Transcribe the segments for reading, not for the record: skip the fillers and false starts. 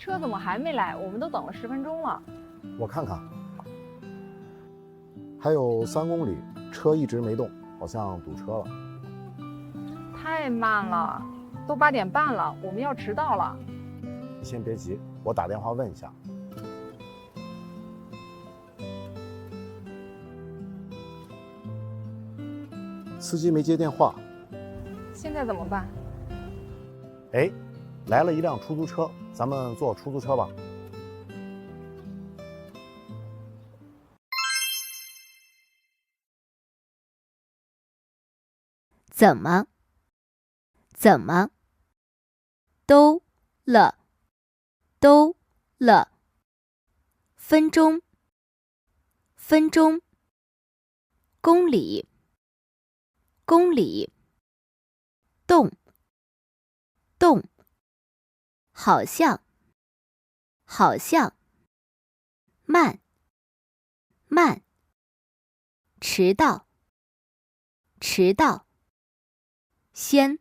车怎么还没来？我们都等了10分钟了。我看看，还有3公里，车一直没动，好像堵车了。太慢了，都8点半了，我们要迟到了。你先别急，我打电话问一下。司机没接电话。现在怎么办？哎，来了一辆出租车，咱们坐出租车吧。怎么？怎么？都了，都了。分钟，分钟。公里，公里。动，动。好像，好像。慢，慢。迟到，迟到。先，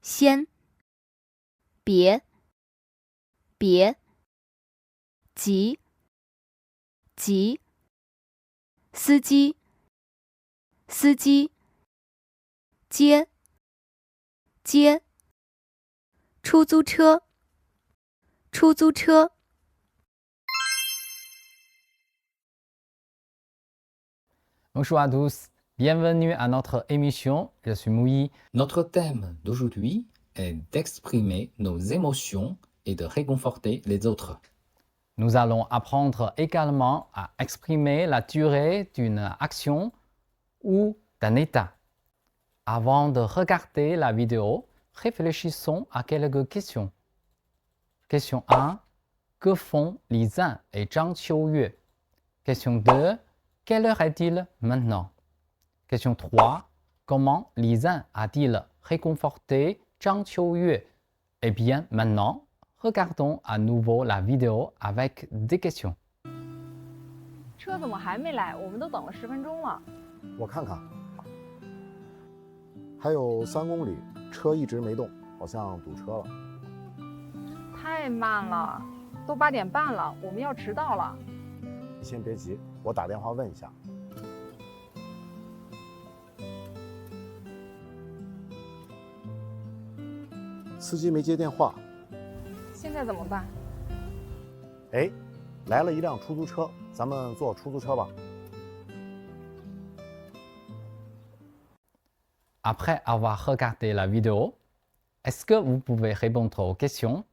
先。别，别。急，急。司机，司机。接，接。出租车，出租车。Bonjour à tous, bienvenue à notre émission. Je suis Mouyi. Notre thème d'aujourd'hui est d'exprimer nos émotions et de réconforter les autres. Nous allons apprendre également à exprimer la durée d'une action ou d'un état. Avant de regarder la vidéo, réfléchissons à quelques questions. Question 1. Que font Li Zan et Zhang Qiuyue? Question 2. Quelle heure est-il maintenant? Question 3. Comment Li Zan a-t-il réconforté Zhang Qiuyue? Eh bien, maintenant, regardons à nouveau la vidéo avec des questions. 车怎么还没来？我们都等了10分钟了。我看看，还有3公里，车一直没动，好像堵车了。太慢了，都8点半了，我们要迟到了。你先别急，我打电话问一下。司机没接电话。现在怎么办？哎，来了一辆出租车，咱们坐出租车吧。Après avoir regardé la vidéo, est-ce que vous pouvez répondre aux questions?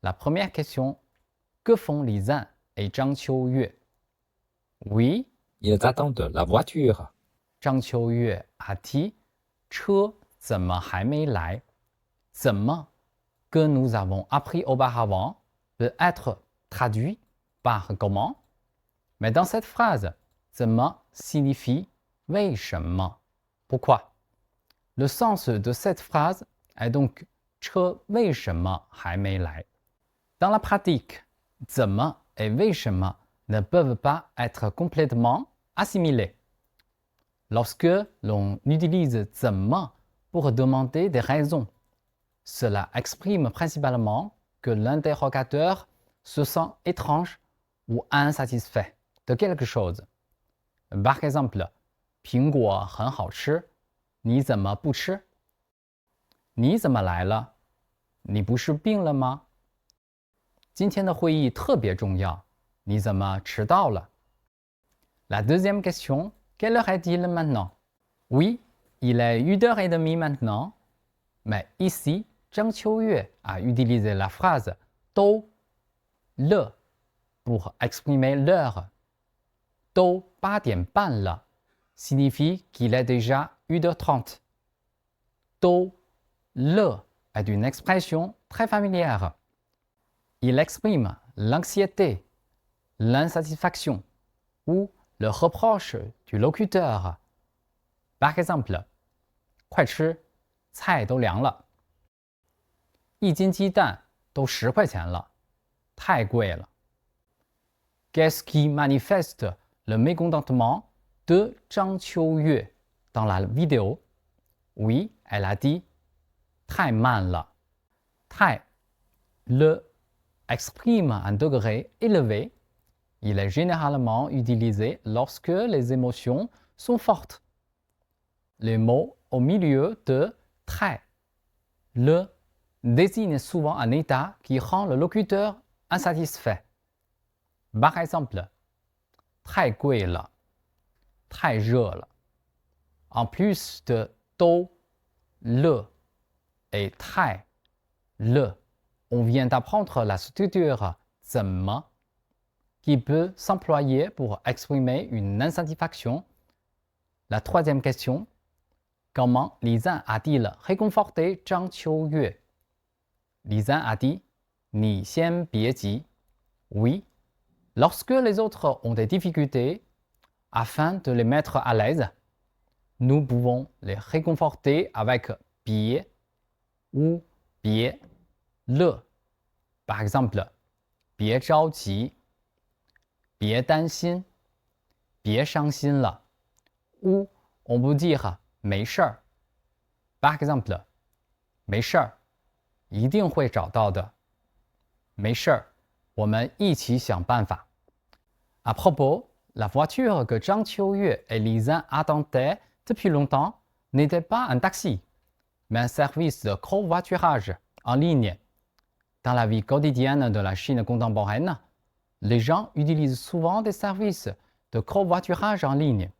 La première question, que font Li Zan et Zhang Qiuyue? Oui, Ils attendent la voiture. Zhang Qiuyue a dit « 车怎么还没来？怎么 que nous avons appris auparavant peut être traduit par comment. Mais dans cette phrase, 怎么 signifie 为什么 pourquoi. Le sens de cette phrase est donc 车为什么还没来 Dans la pratique, 怎么 et 为什么 ne peuvent pas être complètement assimilés. Lorsque l'on utilise 怎么 pour demander des raisons, cela exprime principalement que l'interrogateur se sent étrange ou insatisfait de quelque chose. Par exemple, 苹果很好吃，你怎么不吃？你怎么来了？你不是病了吗？今天的会议特别重要，你怎么迟到了？ La deuxième question, quelle heure est-il maintenant? Oui, il est 8h30 maintenant, mais ici, Zhang Qiuyue a utilisé la phrase 都 le pour exprimer l'heure. 都8点半了 signifie qu'il est déjà 8h30. 都 le est une expression très familière. Il exprime l'anxiété, l'insatisfaction ou le reproche du locuteur. Par exemple, 快吃，菜都凉了。1斤鸡蛋都10块钱了，太贵了。Qu'est-ce qui manifeste le mécontentement de Zhang Qiuyue dans la vidéo? Oui, elle a dit 太慢了。太 le exprime un degré élevé. Il est généralement utilisé lorsque les émotions sont fortes. Les mots au milieu de très, le désignent souvent un état qui rend le locuteur insatisfait. Par exemple, 太贵了，太热了。En plus de 都, le et 太, le, on vient d'apprendre la structure 怎么 qui peut s'employer pour exprimer une insatisfaction. La troisième question, comment Li Zan a-t-il réconforté Zhang Qiuyue? Li Zan a dit, 你先别急. Oui, lorsque les autres ont des difficultés, afin de les mettre à l'aise, nous pouvons les réconforter avec 别 ou 别 le. Par exemple, 别着急，别担心，别伤心了。Ou on peut dire 没事儿。Par exemple, 没事儿，一定会找到的。没事儿，我们一起想办法。À propos, la voiture que Zhang Qiuyue et Li Zan attendaient depuis longtemps n'était pas un taxi, mais un service de covoiturage en ligne. Dans la vie quotidienne de la Chine contemporaine, les gens utilisent souvent des services de covoiturage en ligne.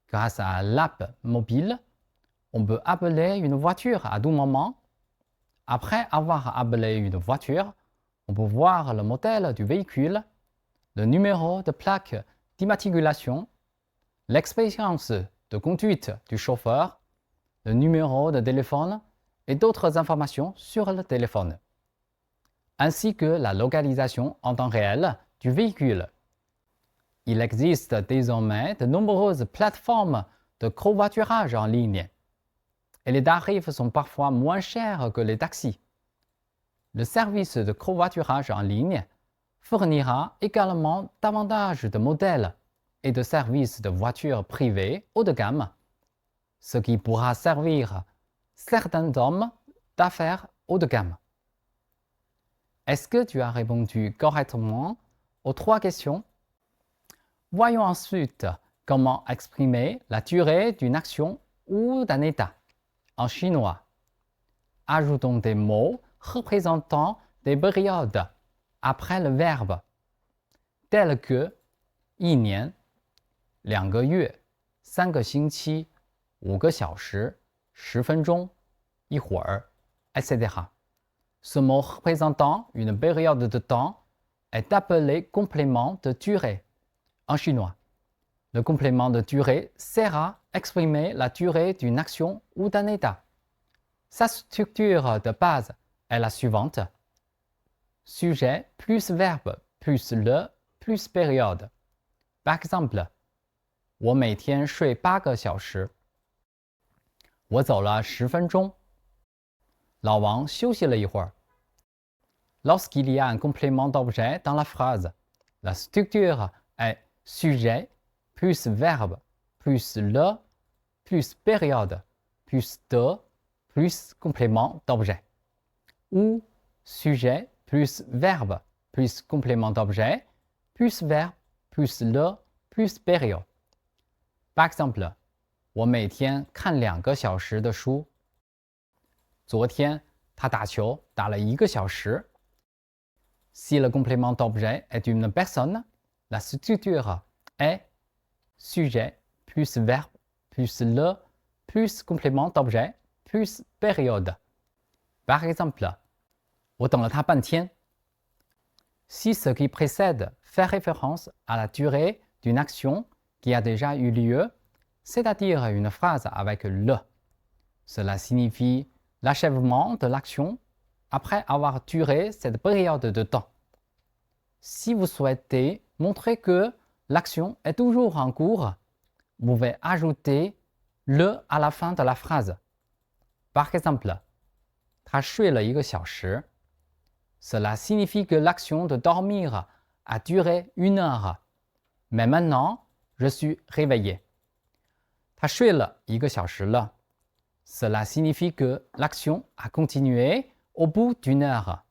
Grâce à l'app mobile, on peut appeler une voiture à tout moment. Après avoir appelé une voiture, on peut voir le modèle du véhicule, le numéro de plaque d'immatriculation, l'expérience de conduite du chauffeur, le numéro de téléphone et d'autres informations sur le téléphone, ainsi que la localisation en temps réel du véhicule. Il existe désormais de nombreuses plateformes de covoiturage en ligne et les tarifs sont parfois moins chers que les taxis. Le service de covoiturage en ligne fournira également davantage de modèles et de services de voitures privées haut de gamme, ce qui pourra servir certains hommes d'affaires haut de gamme. Est-ce que tu as répondu correctement aux 3 questions? Voyons ensuite comment exprimer la durée d'une action ou d'un état en chinois. Ajoutons des mots représentant des périodes après le verbe, tels que 一年、2个月、3个星期、5个小时、10分钟、一会儿 etc. Ce mot représentant une période de temps est appelé complément de durée en chinois. Le complément de durée sert à exprimer la durée d'une action ou d'un état. Sa structure de base est la suivante. Sujet plus verbe plus le plus période. Par exemple, 我每天睡8个小时。我走了10分钟。老王休息了一会儿。Lorsqu'il y a un complément d'objet dans la phrase, la structure est sujet plus verbe plus le plus période plus de plus complément d'objet. Ou sujet plus verbe plus complément d'objet plus verbe plus le plus période. Par exemple, 我每天看2个小时的书。昨天他打球打了1个小时。Si le complément d'objet est une personne, la structure est sujet plus verbe plus le plus complément d'objet plus période. Par exemple, 我等了他半天。Si ce qui précède fait référence à la durée d'une action qui a déjà eu lieu, c'est-à-dire une phrase avec le, cela signifie l'achèvement de l'action après avoir duré cette période de temps. Si vous souhaitez montrer que l'action est toujours en cours, vous pouvez ajouter le à la fin de la phrase. Par exemple, 他睡了1个小时。Cela signifie que l'action de dormir a duré 1 heure. Mais maintenant, je suis réveillé. 他睡了1个小时了。Cela signifie que l'action a continué au bout d'1 heure.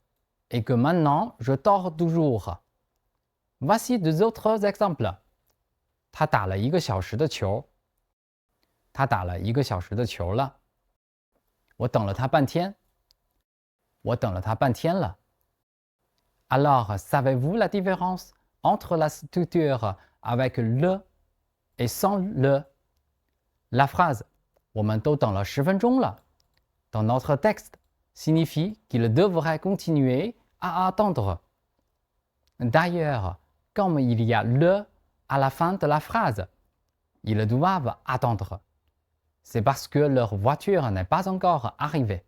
et que maintenant je dors toujours. Voici deux autres exemples. 他打了1个小时的球。他打了1个小时的球了。我等了他半天。我等了他半天了。Alors, savez-vous la différence entre la structure avec le et sans le? La phrase «我们都等了10分钟了 » dans notre texte signifie qu'il devrait continuer à attendre. D'ailleurs, comme il y a le à la fin de la phrase, ils doivent attendre. C'est parce que leur voiture n'est pas encore arrivée.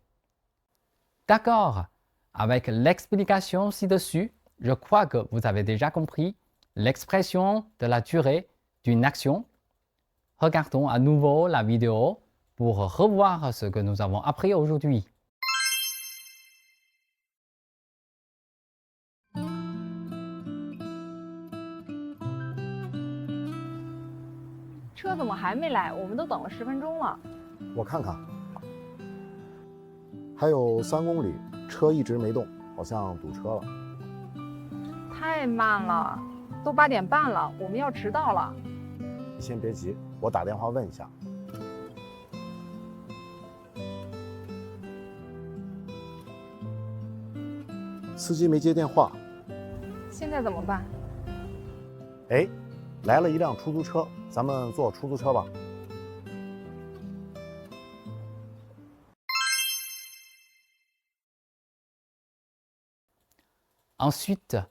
D'accord, avec l'explication ci-dessus, je crois que vous avez déjà compris l'expression de la durée d'une action. Regardons à nouveau la vidéo pour revoir ce que nous avons appris aujourd'hui. 车怎么还没来？我们都等了10分钟了。我看看，还有3公里，车一直没动，好像堵车了。太慢了，都8点半了，我们要迟到了。你先别急，我打电话问一下。司机没接电话。现在怎么办？哎，来了一辆出租车，咱们坐出租车吧。Ensuite,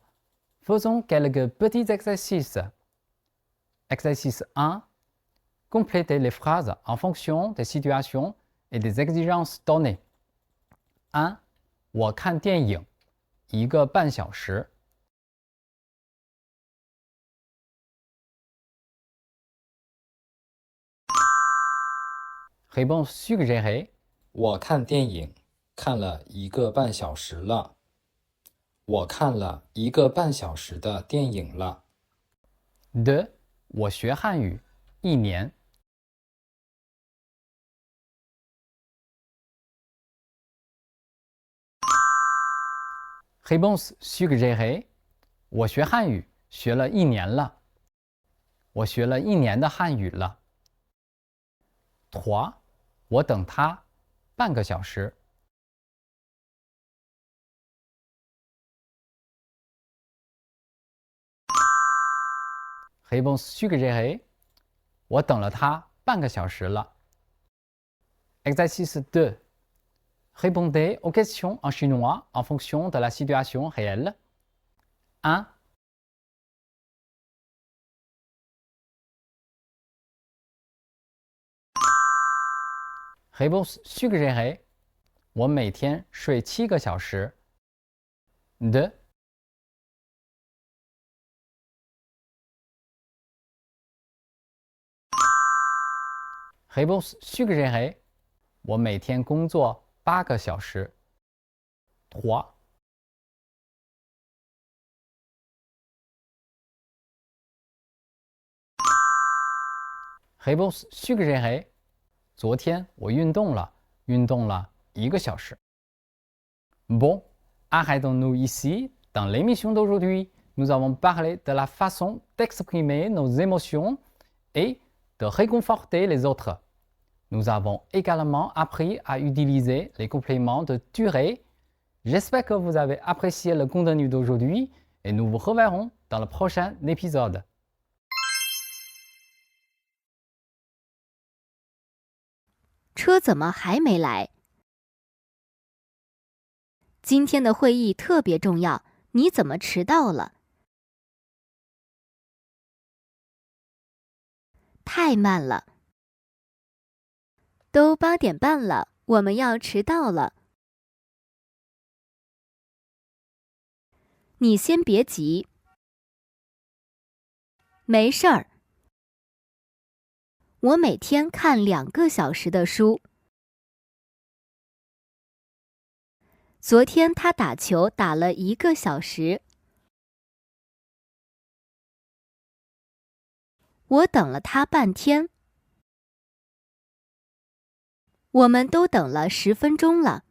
faisons quelques petits exercices. Exercice 1. Complétez les phrases en fonction des situations et des exigences données. 1. 我看电影1个半小时。Réponse suggérée. 我看电影看了1个半小时了。我看了1个半小时的电影了。2. 我学汉语1年。Réponse suggérée. 我学汉语学了1年了。我学了1年的汉语了。3. 我等他半个小时。Réponse suggérée. 我等了他半个小时了。Exercice 2. Répondez aux questions en chinois en fonction de la situation réelle. 1. Réponse suggérée. 我每天睡7个小时。2. Réponse suggérée. 我每天工作8个小时。3. Réponse suggérée. 昨天我运动了1个小时。Bon, arrêtons-nous ici. Dans l'émission d'aujourd'hui, nous avons parlé de la façon d'exprimer nos émotions et de réconforter les autres. Nous avons également appris à utiliser les compléments de durée. J'espère que vous avez apprécié le contenu d'aujourd'hui et nous vous reverrons dans le prochain épisode. 车怎么还没来？今天的会议特别重要，你怎么迟到了？太慢了，都8点半了，我们要迟到了。你先别急，没事儿。我每天看2个小时的书。昨天他打球打了1个小时。我等了他半天。我们都等了10分钟了。